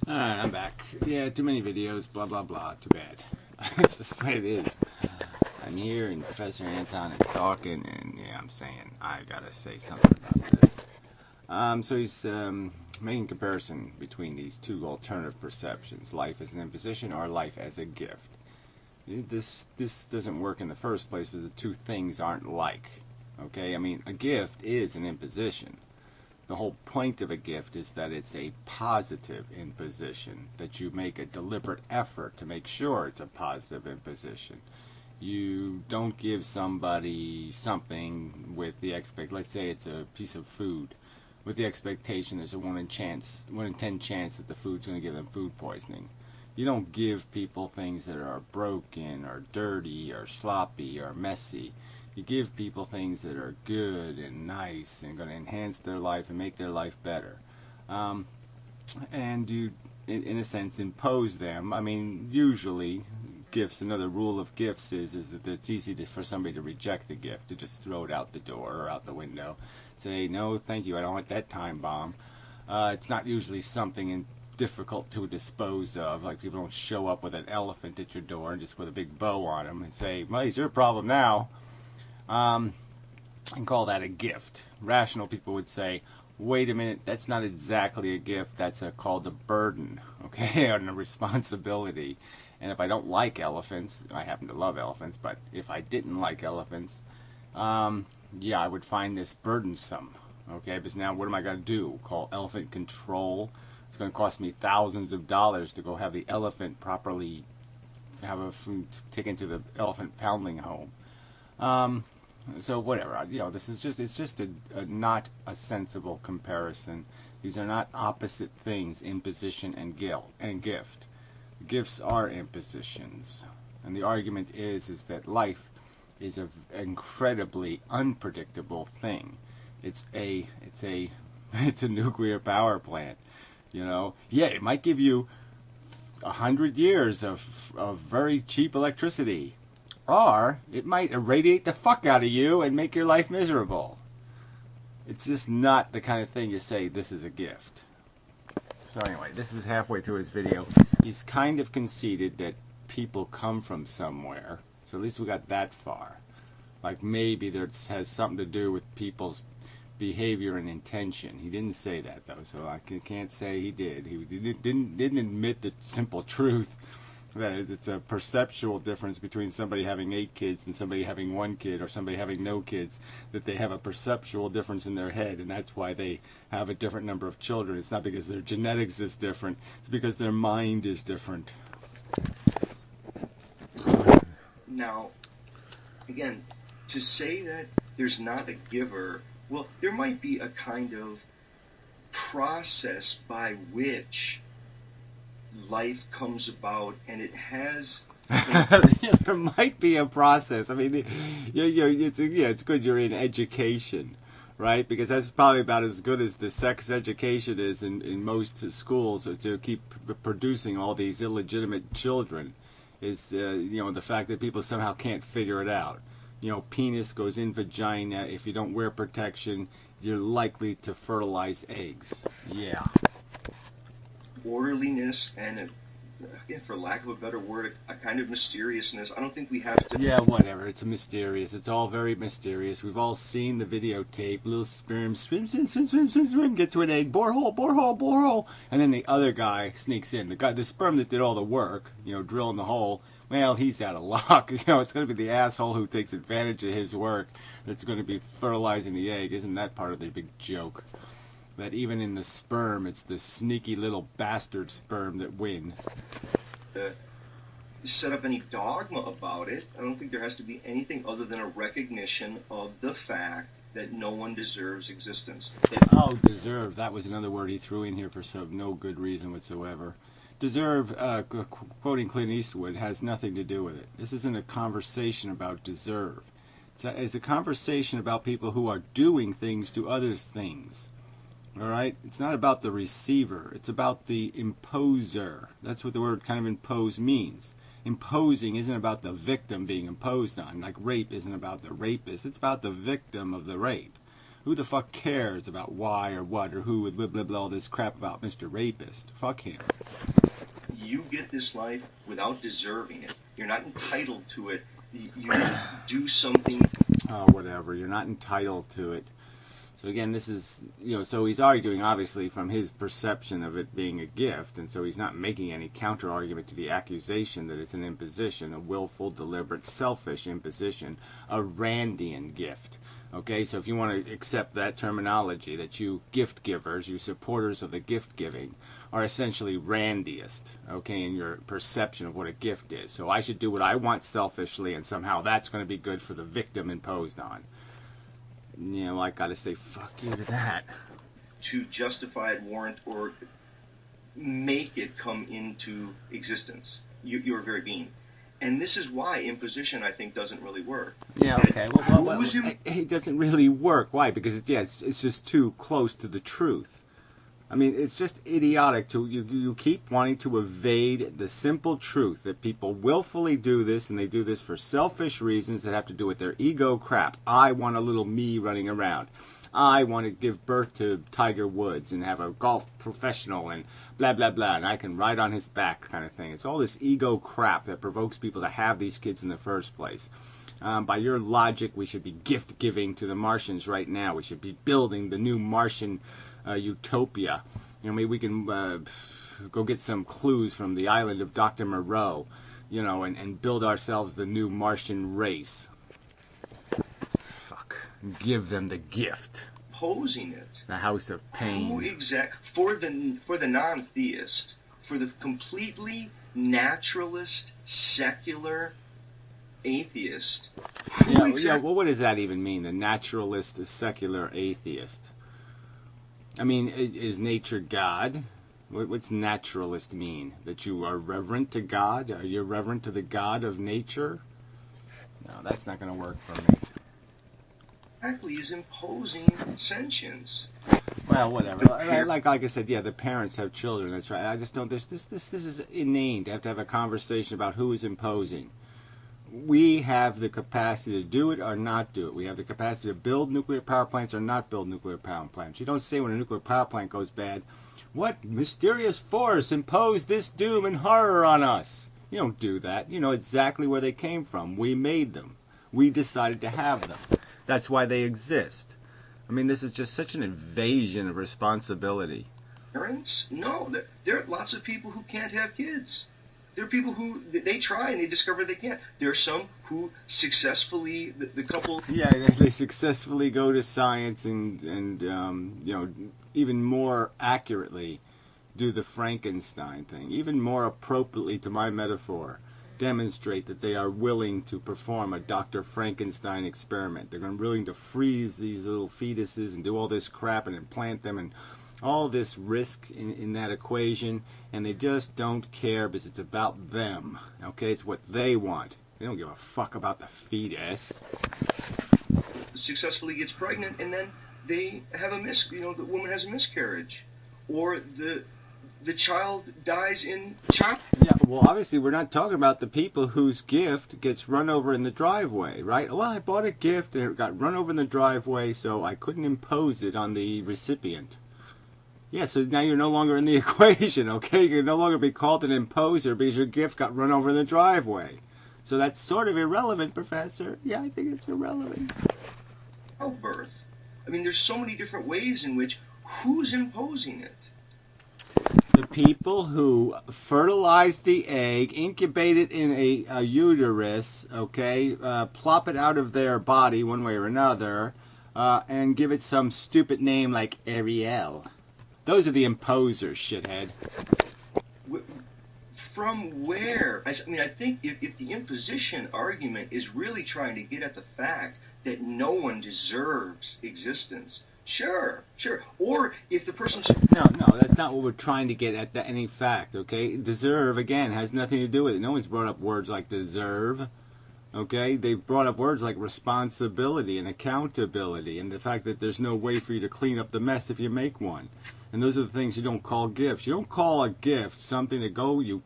Alright, I'm back. Yeah, too many videos, blah blah blah, too bad. It's just the way it is. I'm here and Professor Anton is talking and yeah, I'm saying I gotta say something about this. So he's making comparison between these two alternative perceptions, life as an imposition or life as a gift. This doesn't work in the first place because the two things aren't like. Okay, I mean, a gift is an imposition. The whole point of a gift is that it's a positive imposition, that you make a deliberate effort to make sure it's a positive imposition. You don't give somebody something with the let's say it's a piece of food, with the expectation there's a 1 in 10 chance that the food's going to give them food poisoning. You don't give people things that are broken or dirty or sloppy or messy. You give people things that are good and nice and going to enhance their life and make their life better. And you, in a sense, impose them. I mean, usually, gifts, another rule of gifts is that it's easy for somebody to reject the gift, to just throw it out the door or out the window. Say, no, thank you, I don't want that time bomb. It's not usually something difficult to dispose of. Like, people don't show up with an elephant at your door and just with a big bow on them and say, well, it's your problem now. And call that a gift. Rational people would say, wait a minute, that's not exactly a gift, that's called a burden, okay, and a responsibility. And if I don't like elephants, I happen to love elephants, but if I didn't like elephants, yeah, I would find this burdensome, okay, because now what am I going to do? Call elephant control? It's going to cost me thousands of dollars to go have the elephant properly taken to the elephant foundling home. So whatever, you know, this is just, it's just not a sensible comparison. These are not opposite things, imposition and gift. Gifts are impositions. And the argument is that life is an incredibly unpredictable thing. It's a nuclear power plant, you know. Yeah, it might give you 100 years of very cheap electricity. Or it might irradiate the fuck out of you and make your life miserable. It's just not the kind of thing you say, this is a gift. So anyway, this is halfway through his video. He's kind of conceded that people come from somewhere. So at least we got that far. Like maybe that has something to do with people's behavior and intention. He didn't say that though, so I can't say he did. He didn't admit the simple truth that it's a perceptual difference between somebody having 8 kids and somebody having 1 kid, or somebody having no kids, that they have a perceptual difference in their head, and that's why they have a different number of children. It's not because their genetics is different, it's because their mind is different. Now, again, to say that there's not a giver, well, there might be a kind of process by which life comes about, and it has there might be a process. I mean, it's good you're in education, right? Because that's probably about as good as the sex education is in most schools, to keep producing all these illegitimate children. Is you know, the fact that people somehow can't figure it out. You know, penis goes in vagina. If you don't wear protection, you're likely to fertilize eggs. Yeah. Orderliness and, again, for lack of a better word, a kind of mysteriousness. I don't think we have to... Yeah, whatever. It's mysterious. It's all very mysterious. We've all seen the videotape. Little sperm, swim, get to an egg, borehole. And then the other guy sneaks in. The sperm that did all the work, you know, drilling the hole, well, he's out of luck. You know, it's going to be the asshole who takes advantage of his work that's going to be fertilizing the egg. Isn't that part of the big joke? That even in the sperm, it's the sneaky little bastard sperm that win. Set up any dogma about it. I don't think there has to be anything other than a recognition of the fact that no one deserves existence. Oh, deserve. That was another word he threw in here for no good reason whatsoever. Deserve, quoting Clint Eastwood, has nothing to do with it. This isn't a conversation about deserve. It's a conversation about people who are doing things to other things. All right? It's not about the receiver. It's about the imposer. That's what the word kind of impose means. Imposing isn't about the victim being imposed on. Like rape isn't about the rapist. It's about the victim of the rape. Who the fuck cares about why or what or who with blah blah blah all this crap about Mr. Rapist? Fuck him. You get this life without deserving it. You're not entitled to it. You do something. Oh, whatever. You're not entitled to it. So again, this is, so he's arguing obviously from his perception of it being a gift, and so he's not making any counter argument to the accusation that it's an imposition, a willful, deliberate, selfish imposition, a Randian gift. Okay, so if you want to accept that terminology, that you gift givers, you supporters of the gift giving, are essentially Randiest, okay, in your perception of what a gift is. So I should do what I want selfishly, and somehow that's going to be good for the victim imposed on. I gotta say fuck you to that. To justify it, warrant, or make it come into existence. Your very being. And this is why imposition, I think, doesn't really work. Yeah, okay. Well, it doesn't really work. Why? Because, it's just too close to the truth. I mean, it's just idiotic to you keep wanting to evade the simple truth that people willfully do this, and they do this for selfish reasons that have to do with their ego crap. I want a little me running around. I want to give birth to Tiger Woods and have a golf professional and blah, blah, blah, and I can ride on his back kind of thing. It's all this ego crap that provokes people to have these kids in the first place. By your logic, we should be gift giving to the Martians right now. We should be building the new Martian utopia. Maybe we can go get some clues from the island of Dr. Moreau, and build ourselves the new Martian race. Fuck. Give them the gift. Posing it. The house of pain. For the non-theist, for the completely naturalist, secular atheist. What does that even mean? The naturalist, the secular atheist. I mean, is nature God? What's naturalist mean? That you are reverent to God? Are you reverent to the God of nature? No, that's not going to work for me. Exactly, is imposing sentience. Well, whatever. Like I said, the parents have children. That's right. I just don't. This is inane to have a conversation about who is imposing. We have the capacity to do it or not do it. We have the capacity to build nuclear power plants or not build nuclear power plants. You don't say when a nuclear power plant goes bad, what mysterious force imposed this doom and horror on us? You don't do that. You know exactly where they came from. We made them. We decided to have them. That's why they exist. I mean, this is just such an invasion of responsibility. Parents? No. There are lots of people who can't have kids. There are people who, they try and they discover they can't. There are some who successfully, the couple... Yeah, they successfully go to science and even more accurately do the Frankenstein thing. Even more appropriately to my metaphor, demonstrate that they are willing to perform a Dr. Frankenstein experiment. They're willing to freeze these little fetuses and do all this crap and implant them and all this risk in that equation, and they just don't care because it's about them. Okay, it's what they want. They don't give a fuck about the fetus. Successfully gets pregnant, and then they have the woman has a miscarriage, or the child dies in child. Yeah, well, obviously we're not talking about the people whose gift gets run over in the driveway, right? Well, I bought a gift and it got run over in the driveway, so I couldn't impose it on the recipient. Yeah, so now you're no longer in the equation, okay? You can no longer be called an imposer because your gift got run over in the driveway. So that's sort of irrelevant, Professor. Yeah, I think it's irrelevant. Childbirth. I mean, there's so many different ways in which who's imposing it? The people who fertilize the egg, incubate it in a uterus, okay, plop it out of their body one way or another, and give it some stupid name like Ariel. Those are the imposers, shithead. From where? I mean, I think if the imposition argument is really trying to get at the fact that no one deserves existence, sure. Or if the person... No, that's not what we're trying to get at, any fact, okay? Deserve, again, has nothing to do with it. No one's brought up words like deserve, okay? They've brought up words like responsibility and accountability and the fact that there's no way for you to clean up the mess if you make one. And those are the things you don't call gifts. You don't call a gift something that you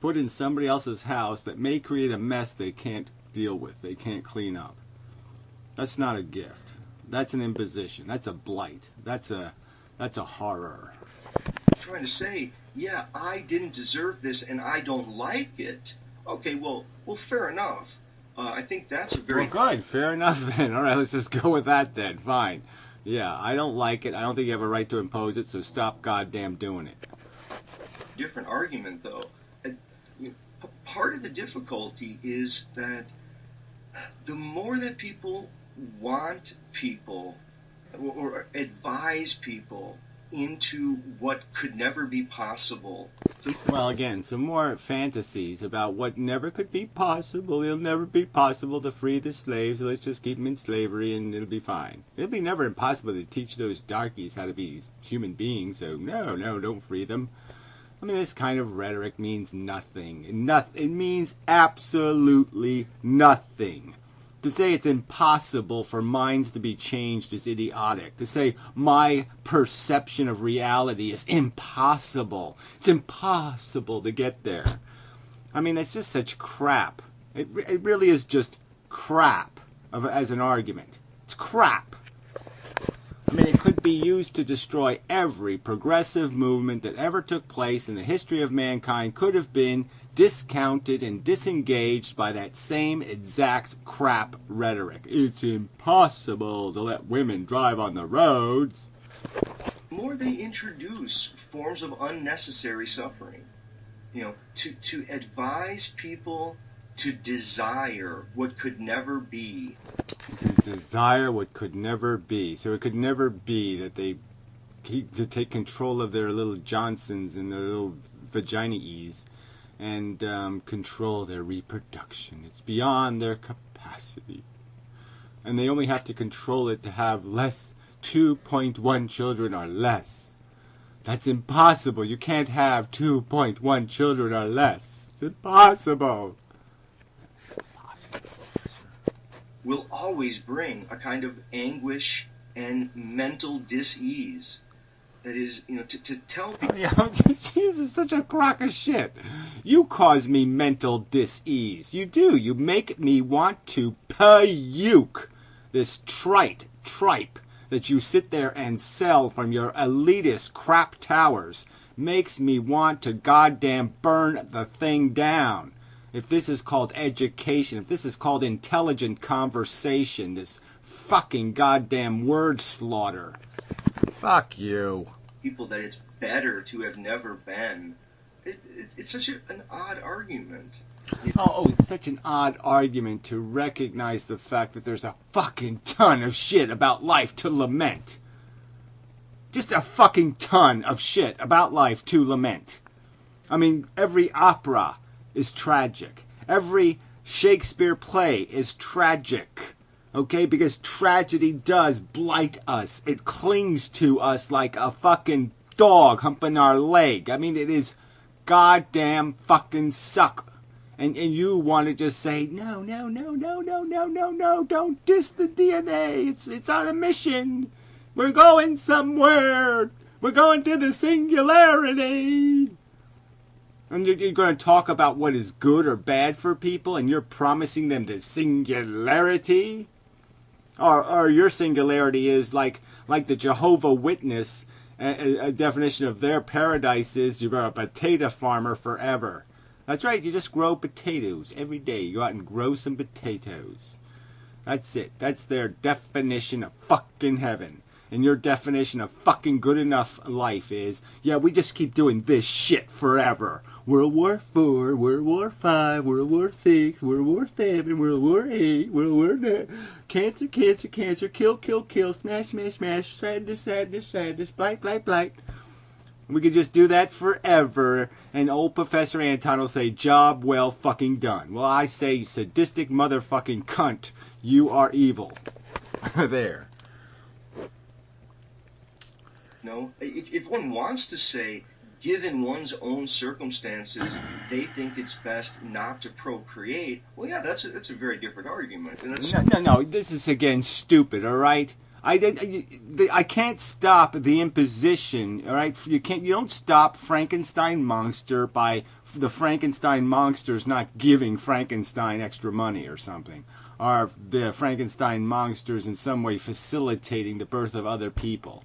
put in somebody else's house that may create a mess they can't deal with, they can't clean up. That's not a gift. That's an imposition. That's a blight. That's a horror. I'm trying to say, yeah, I didn't deserve this and I don't like it. Okay, well, fair enough. I think that's a very... Well, good. Fair enough then. All right, let's just go with that then. Fine. Yeah, I don't like it. I don't think you have a right to impose it, so stop goddamn doing it. different argument, though. Part of the difficulty is that the more that people want people or advise people into what could never be possible. Well, again, some more fantasies about what never could be possible. It'll never be possible to free the slaves, so let's just keep them in slavery and it'll be fine. It'll be never impossible to teach those darkies how to be human beings, so no, don't free them. I mean, this kind of rhetoric means nothing. It means absolutely nothing. To say it's impossible for minds to be changed is idiotic. To say my perception of reality is impossible. It's impossible to get there. I mean, that's just such crap. It really is just crap as an argument. It's crap. I mean, it could be used to destroy every progressive movement that ever took place in the history of mankind, could have been discounted and disengaged by that same exact crap rhetoric. It's impossible to let women drive on the roads. The more they introduce forms of unnecessary suffering, to advise people to desire what could never be. Desire what could never be. So it could never be that they to take control of their little Johnsons and their little vagina-ease and control their reproduction. It's beyond their capacity. And they only have to control it to have 2.1 children or less. That's impossible. You can't have 2.1 children or less. It's impossible. Will always bring a kind of anguish and mental dis-ease. That is, to tell people... Jesus, such a crock of shit. You cause me mental dis-ease. You do. You make me want to puke. This tripe that you sit there and sell from your elitist crap towers makes me want to goddamn burn the thing down. If this is called education, if this is called intelligent conversation, this fucking goddamn word slaughter. Fuck you. People that it's better to have never been. It's such an odd argument. It's such an odd argument to recognize the fact that there's a fucking ton of shit about life to lament. Just a fucking ton of shit about life to lament. I mean, every opera is tragic. Every Shakespeare play is tragic. Okay? Because tragedy does blight us. It clings to us like a fucking dog humping our leg. I mean, it is goddamn fucking suck. And you want to just say, no, don't diss the DNA. It's on a mission. We're going somewhere. We're going to the singularity. And you're going to talk about what is good or bad for people, and you're promising them the singularity? Or your singularity is like the Jehovah Witness, a definition of their paradise is you're a potato farmer forever. That's right, you just grow potatoes every day. You go out and grow some potatoes. That's it. That's their definition of fucking heaven. And your definition of fucking good enough life is, yeah, we just keep doing this shit forever. World War IV, World War V, World War VI, World War VII, World War VIII, World War IX. Cancer, kill, smash, sadness, blight. We could just do that forever, and old Professor Anton will say, job well fucking done. Well, I say, sadistic motherfucking cunt, you are evil. There. No, if one wants to say, given one's own circumstances, they think it's best not to procreate, well, yeah, that's a very different argument. And that's... No, this is, again, stupid, all right? I can't stop the imposition, all right? You don't stop Frankenstein Monster by the Frankenstein Monsters not giving Frankenstein extra money or something. are the Frankenstein monsters in some way facilitating the birth of other people.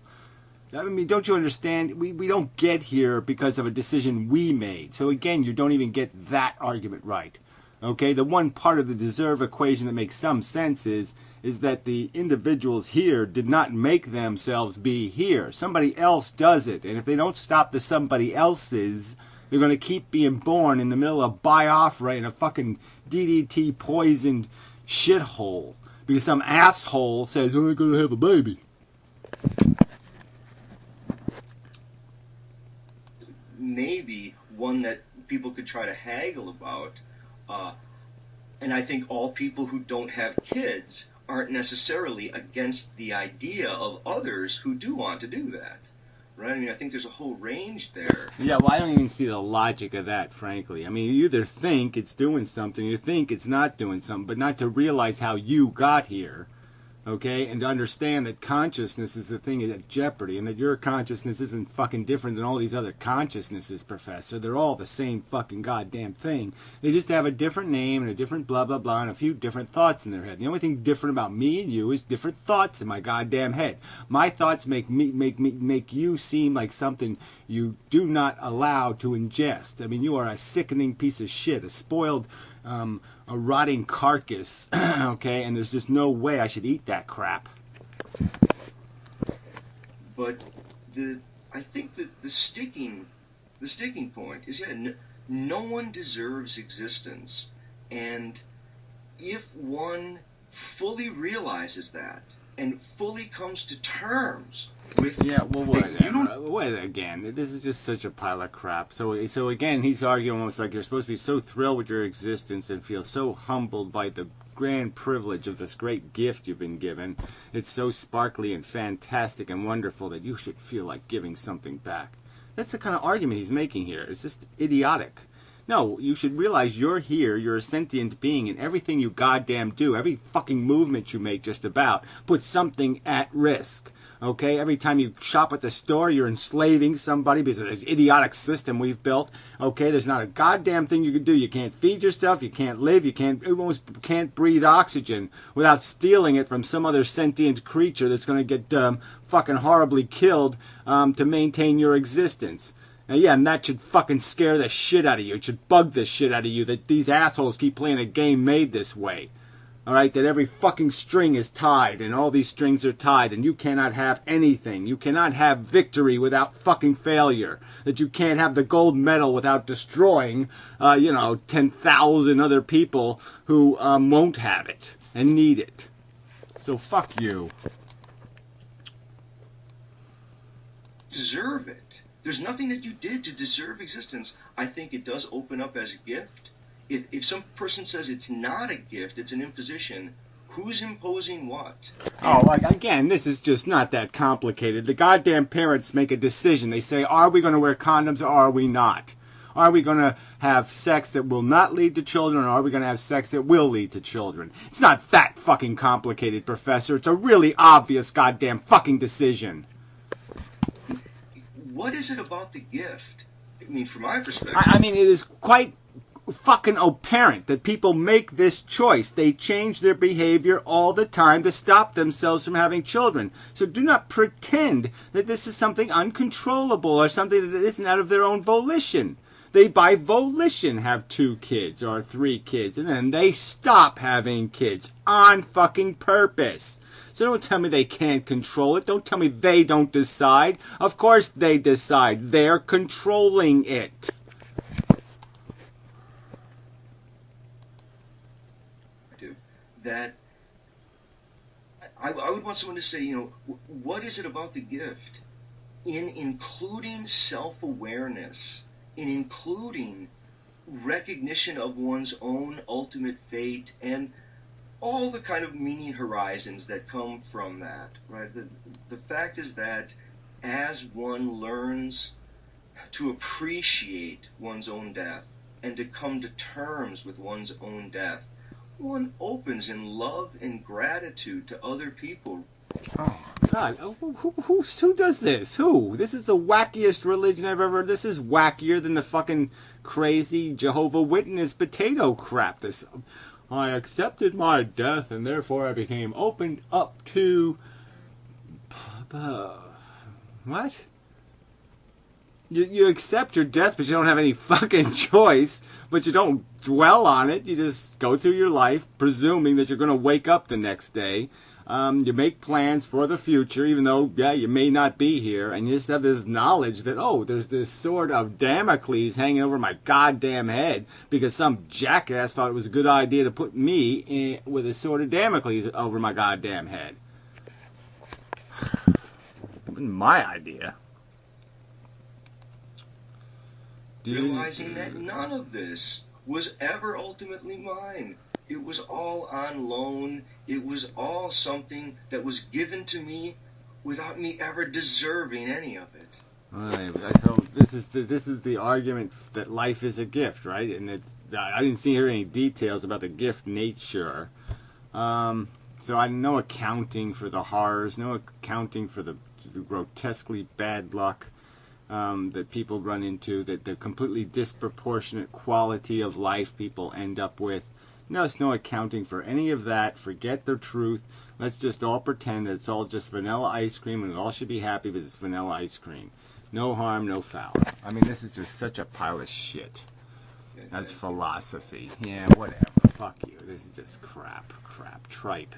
I mean, don't you understand? We don't get here because of a decision we made. So again, you don't even get that argument right. Okay, the one part of the deserve equation that makes some sense is that the individuals here did not make themselves be here. Somebody else does it. And if they don't stop the somebody else's, they're going to keep being born in the middle of Biafra in a fucking DDT poisoned shithole. Because some asshole says, oh, they're going to have a baby. Maybe one that people could try to haggle about. And I think all people who don't have kids aren't necessarily against the idea of others who do want to do that. Right? I mean, I think there's a whole range there. Yeah, well, I don't even see the logic of that, frankly. I mean, you either think it's doing something, you think it's not doing something, but not to realize how you got here. Okay, and to understand that consciousness is the thing at jeopardy, and that your consciousness isn't fucking different than all these other consciousnesses, Professor. They're all the same fucking goddamn thing. They just have a different name and a different blah blah blah and a few different thoughts in their head. The only thing different about me and you is different thoughts in my goddamn head. My thoughts make you seem like something you do not allow to ingest. I mean, you are a sickening piece of shit, a spoiled a rotting carcass, okay, and there's just no way I should eat that crap. But I think that the sticking point is, no one deserves existence, and if one fully realizes that and fully comes to terms with what again? This is just such a pile of crap. So again, he's arguing almost like you're supposed to be so thrilled with your existence and feel so humbled by the grand privilege of this great gift you've been given. It's so sparkly and fantastic and wonderful that you should feel like giving something back. That's the kind of argument he's making here. It's just idiotic. No, you should realize you're here, you're a sentient being, and everything you goddamn do, every fucking movement you make just about, puts something at risk. Okay? Every time you shop at the store, you're enslaving somebody because of this idiotic system we've built. Okay? There's not a goddamn thing you can do. You can't feed yourself, you can't live, you almost can't breathe oxygen without stealing it from some other sentient creature that's going to get fucking horribly killed to maintain your existence. Now, yeah, and that should fucking scare the shit out of you. It should bug the shit out of you that these assholes keep playing a game made this way. Alright, that every fucking string is tied, and all these strings are tied, and you cannot have anything. You cannot have victory without fucking failure. That you can't have the gold medal without destroying, 10,000 other people who won't have it and need it. So fuck you. Deserve it. There's nothing that you did to deserve existence. I think it does open up as a gift. If some person says it's not a gift, it's an imposition, who's imposing what? Oh, again, this is just not that complicated. The goddamn parents make a decision. They say, are we going to wear condoms or are we not? Are we going to have sex that will not lead to children, or are we going to have sex that will lead to children? It's not that fucking complicated, Professor. It's a really obvious goddamn fucking decision. What is it about the gift? I mean, from my perspective... I mean, it is quite fucking apparent that people make this choice. They change their behavior all the time to stop themselves from having children. So do not pretend that this is something uncontrollable or something that isn't out of their own volition. They, by volition, have 2 kids or 3 kids, and then they stop having kids on fucking purpose. So don't tell me they can't control it. Don't tell me they don't decide. Of course they decide. They're controlling it. That I would want someone to say, what is it about the gift in including self-awareness, in including recognition of one's own ultimate fate and all the kind of meaning horizons that come from that, right? The fact is that as one learns to appreciate one's own death and to come to terms with one's own death, one opens in love and gratitude to other people. Oh, God. Who does this? Who? This is the wackiest religion I've ever heard. This is wackier than the fucking crazy Jehovah's Witness potato crap. I accepted my death and therefore I became opened up to... What? You accept your death, but you don't have any fucking choice. But you don't dwell on it. You just go through your life presuming that you're going to wake up the next day. You make plans for the future, even though, yeah, you may not be here. And you just have this knowledge that, oh, there's this sword of Damocles hanging over my goddamn head because some jackass thought it was a good idea to put me with a sword of Damocles over my goddamn head. It wasn't my idea. Realizing that none of this was ever ultimately mine. It was all on loan. It was all something that was given to me without me ever deserving any of it. So this is the argument that life is a gift, right? And I didn't see here any details about the gift nature. So I no accounting for the horrors, no accounting for the grotesquely bad luck that people run into, that the completely disproportionate quality of life people end up with. No, it's no accounting for any of that. Forget the truth. Let's just all pretend that it's all just vanilla ice cream and we all should be happy because it's vanilla ice cream. No harm, no foul. I mean, this is just such a pile of shit. That's philosophy. Yeah, whatever. Fuck you. This is just crap. Tripe.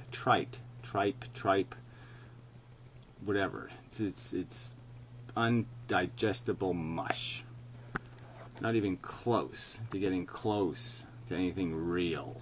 Whatever. It's undigestible mush. Not even close to getting close to anything real.